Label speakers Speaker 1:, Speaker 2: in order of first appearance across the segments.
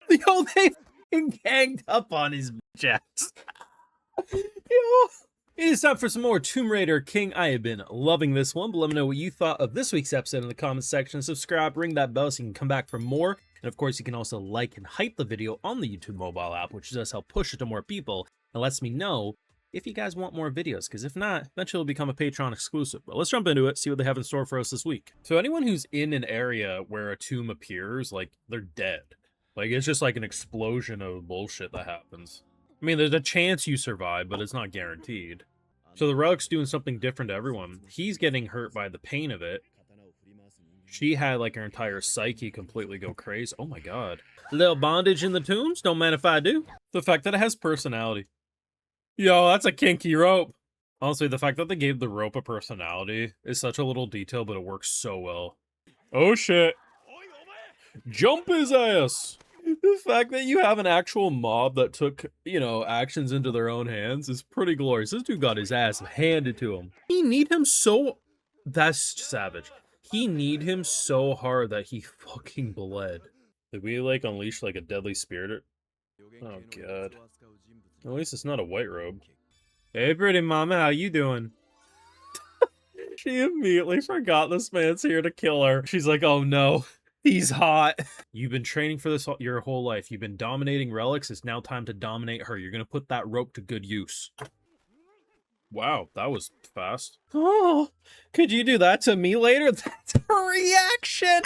Speaker 1: Yo, they fucking ganged up on his bitch ass. Yo. It is time for some more Tomb Raider King. I have been loving this one, but let me know what you thought of this week's episode in the comments section. Subscribe, ring that bell so you can come back for more. And of course, you can also like and hype the video on the YouTube mobile app, which does help push it to more people and lets me know if you guys want more videos, because if not, eventually it'll become a Patreon exclusive. But let's jump into it, see what they have in store for us this week. So anyone who's in an area where a tomb appears, like, they're dead. Like, it's just like an explosion of bullshit that happens. I mean, there's a chance you survive, but it's not guaranteed. So the Relic's doing something different to everyone. He's getting hurt by the pain of it. She had, like, her entire psyche completely go crazy. Oh my god. Little bondage in the tombs? Don't mind if I do. The fact that it has personality. Yo, that's a kinky rope. Honestly, the fact that they gave the rope a personality is such a little detail, but it works so well. Oh shit. Jump his ass! The fact that you have an actual mob that took, you know, actions into their own hands is pretty glorious. This dude got his ass handed to him. He need him so... That's savage. He need him so hard that he fucking bled. Did we, like, unleash, like, a deadly spirit? Oh, God. At least it's not a white robe. Hey, pretty mama, how you doing? She immediately forgot this man's here to kill her. She's like, oh no, he's hot. You've been training for this your whole life. You've been dominating Relics. It's now time to dominate her. You're gonna put that rope to good use. Wow, that was fast. Oh, could you do that to me later? That's a reaction.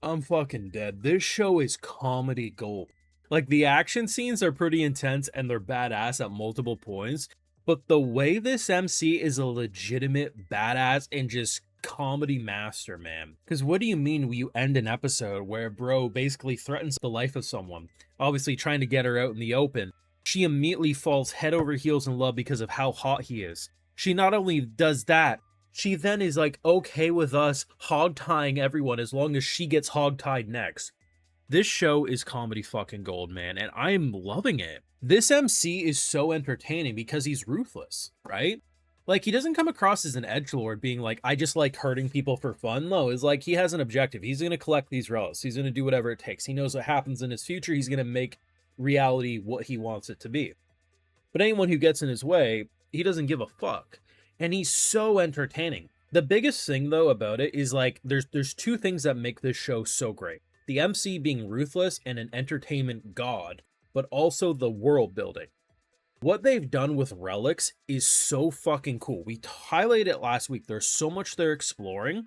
Speaker 1: I'm fucking dead. This show is comedy gold. Like, the action scenes are pretty intense and they're badass at multiple points, but the way this MC is a legitimate badass and just comedy master, man. Because what do you mean when you end an episode where bro basically threatens the life of someone, obviously trying to get her out in the open? She immediately falls head over heels in love because of how hot he is. She not only does that, she then is like okay with us hog-tying everyone as long as she gets hog-tied next. This show is comedy fucking gold, man, and I'm loving it. This MC is so entertaining because he's ruthless, right? Like, he doesn't come across as an edgelord being like, I just like hurting people for fun. No, it's like he has an objective. He's going to collect these relics. He's going to do whatever it takes. He knows what happens in his future. He's going to make reality what he wants it to be. But anyone who gets in his way, he doesn't give a fuck. And he's so entertaining. The biggest thing, though, about it is, like, there's two things that make this show so great. The MC being ruthless and an entertainment god, but also the world building. What they've done with Relics is so fucking cool. We highlighted it last week. There's so much they're exploring.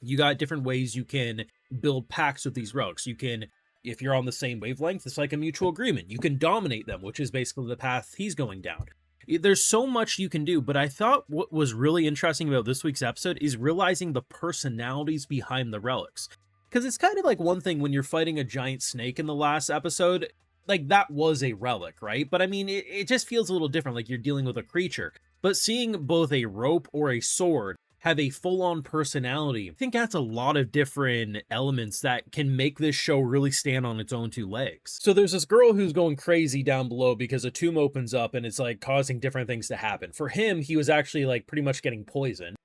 Speaker 1: You got different ways you can build pacts with these relics. You can, if you're on the same wavelength, it's like a mutual agreement. You can dominate them, which is basically the path he's going down. There's so much you can do, but I thought what was really interesting about this week's episode is realizing the personalities behind the relics. Because it's kind of like one thing when you're fighting a giant snake in the last episode, like, that was a relic, right? But I mean, it just feels a little different, like you're dealing with a creature. But seeing both a rope or a sword have a full-on personality, I think that's a lot of different elements that can make this show really stand on its own two legs. So there's this girl who's going crazy down below because a tomb opens up and it's like causing different things to happen. For him, he was actually like pretty much getting poisoned.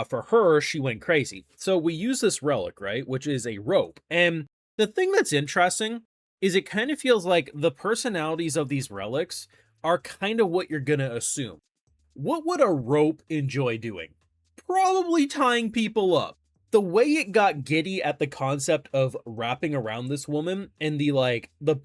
Speaker 1: For her, she went crazy. So we use this relic, right, which is a rope. And the thing that's interesting is it kind of feels like the personalities of these relics are kind of what you're gonna assume. What would a rope enjoy doing? Probably tying people up. The way it got giddy at the concept of wrapping around this woman and the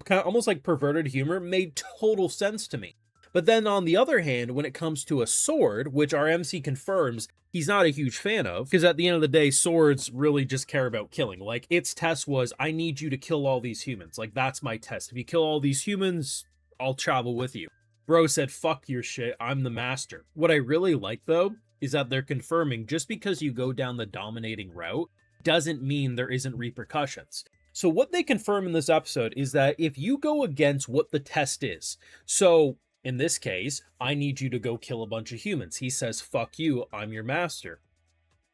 Speaker 1: kind of almost like perverted humor made total sense to me. But then on the other hand, when it comes to a sword, which our MC confirms he's not a huge fan of, because at the end of the day, swords really just care about killing. Like, its test was, I need you to kill all these humans. Like, that's my test. If you kill all these humans, I'll travel with you. Bro said, fuck your shit, I'm the master. What I really like, though, is that they're confirming just because you go down the dominating route doesn't mean there isn't repercussions. So what they confirm in this episode is that if you go against what the test is, so in this case, I need you to go kill a bunch of humans. He says, fuck you, I'm your master.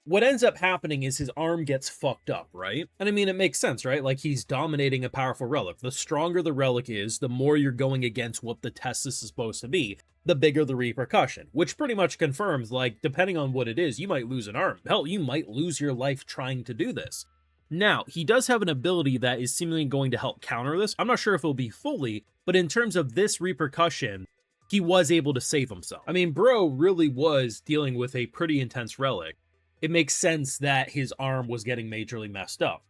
Speaker 1: What ends up happening is his arm gets fucked up, right? And I mean, it makes sense, right? Like, he's dominating a powerful relic. The stronger the relic is, the more you're going against what the test is supposed to be, the bigger the repercussion, which pretty much confirms, like, depending on what it is, you might lose an arm. Hell, you might lose your life trying to do this. Now, he does have an ability that is seemingly going to help counter this. I'm not sure if it'll be fully, but in terms of this repercussion, he was able to save himself. I mean, bro really was dealing with a pretty intense relic. It makes sense that his arm was getting majorly messed up.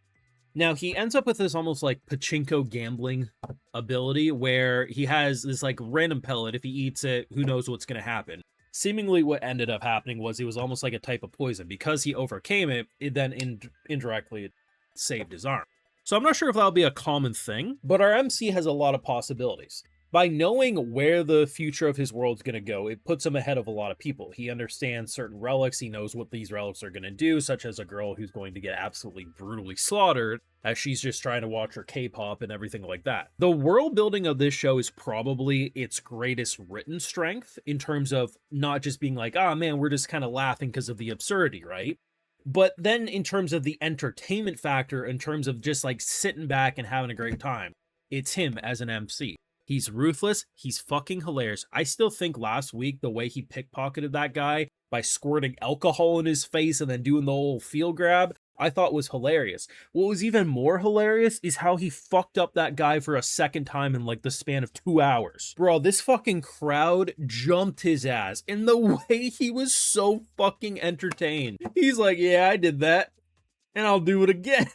Speaker 1: Now, he ends up with this almost like pachinko gambling ability where he has this like random pellet. If he eats it, who knows what's going to happen. Seemingly what ended up happening was it was almost like a type of poison. Because he overcame it, it then indirectly saved his arm. So I'm not sure if that'll be a common thing, but our MC has a lot of possibilities. By knowing where the future of his world's going to go, it puts him ahead of a lot of people. He understands certain relics. He knows what these relics are going to do, such as a girl who's going to get absolutely brutally slaughtered as she's just trying to watch her K-pop and everything like that. The world building of this show is probably its greatest written strength in terms of not just being like, oh man, we're just kind of laughing because of the absurdity, right? But then in terms of the entertainment factor, in terms of just like sitting back and having a great time, it's him as an MC. He's ruthless. He's fucking hilarious. I still think last week, the way he pickpocketed that guy by squirting alcohol in his face and then doing the whole field grab, I thought was hilarious. What was even more hilarious is how he fucked up that guy for a second time in like the span of 2 hours. Bro, this fucking crowd jumped his ass in the way he was so fucking entertained. He's like, yeah, I did that and I'll do it again.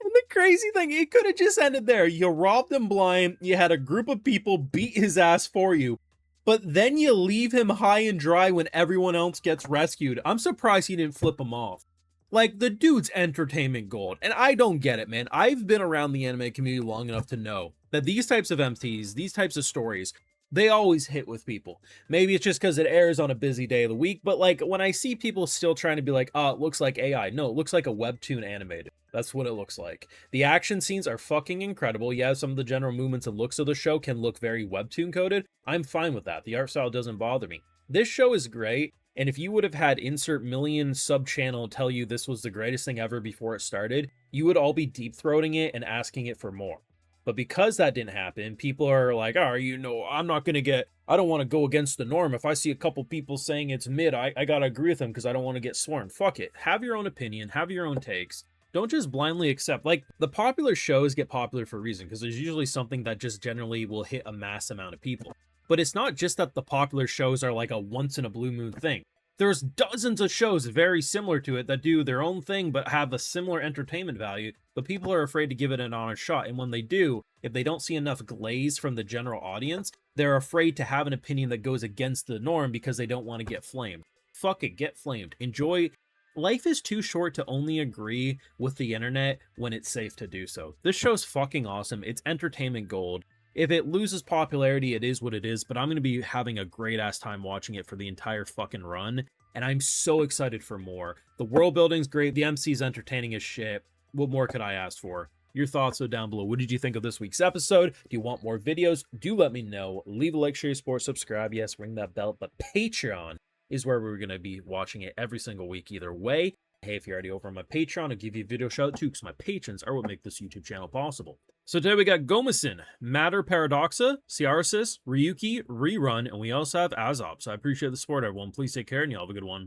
Speaker 1: And the crazy thing, it could have just ended there. You robbed him blind, you had a group of people beat his ass for you, but then you leave him high and dry when everyone else gets rescued. I'm surprised he didn't flip him off. Like, the dude's entertainment gold, and I don't get it, man. I've been around the anime community long enough to know that these types of MCs, these types of stories, they always hit with people. Maybe it's just because it airs on a busy day of the week, but like when I see people still trying to be like, oh, it looks like AI. No, it looks like a webtoon animated. That's what it looks like. The action scenes are fucking incredible. Yeah, some of the general movements and looks of the show can look very webtoon coded. I'm fine with that. The art style doesn't bother me. This show is great, and if you would have had insert million sub channel tell you this was the greatest thing ever before it started, you would all be deep throating it and asking it for more. But because that didn't happen, people are like, oh, you know, I don't want to go against the norm. If I see a couple people saying it's mid, I gotta agree with them because I don't want to get swarmed. Fuck it. Have your own opinion, have your own takes. Don't just blindly accept, like, the popular shows get popular for a reason because there's usually something that just generally will hit a mass amount of people. But it's not just that the popular shows are like a once in a blue moon thing. There's dozens of shows very similar to it that do their own thing but have a similar entertainment value, but people are afraid to give it an honest shot. And when they do, if they don't see enough glaze from the general audience, they're afraid to have an opinion that goes against the norm because they don't want to get flamed. Fuck it, get flamed. Enjoy. Life is too short to only agree with the internet when it's safe to do so. This show's fucking awesome. It's entertainment gold. If it loses popularity, it is what it is, but I'm going to be having a great ass time watching it for the entire fucking run, and I'm so excited for more. The world building's great, the MC's entertaining as shit. What more could I ask for? Your thoughts are down below. What did you think of this week's episode? Do you want more videos? Do let me know. Leave a like, share, support, subscribe. Yes, ring that bell, but Patreon is where we're going to be watching it every single week either way. Hey, if you're already over on my Patreon, I'll give you a video shout out too, because my patrons are what make this YouTube channel possible. So today we got Gomison, Matter Paradoxa, Ciarasis, Ryuki, Rerun, and we also have Azop. So I appreciate the support, everyone. Please take care, and you all have a good one.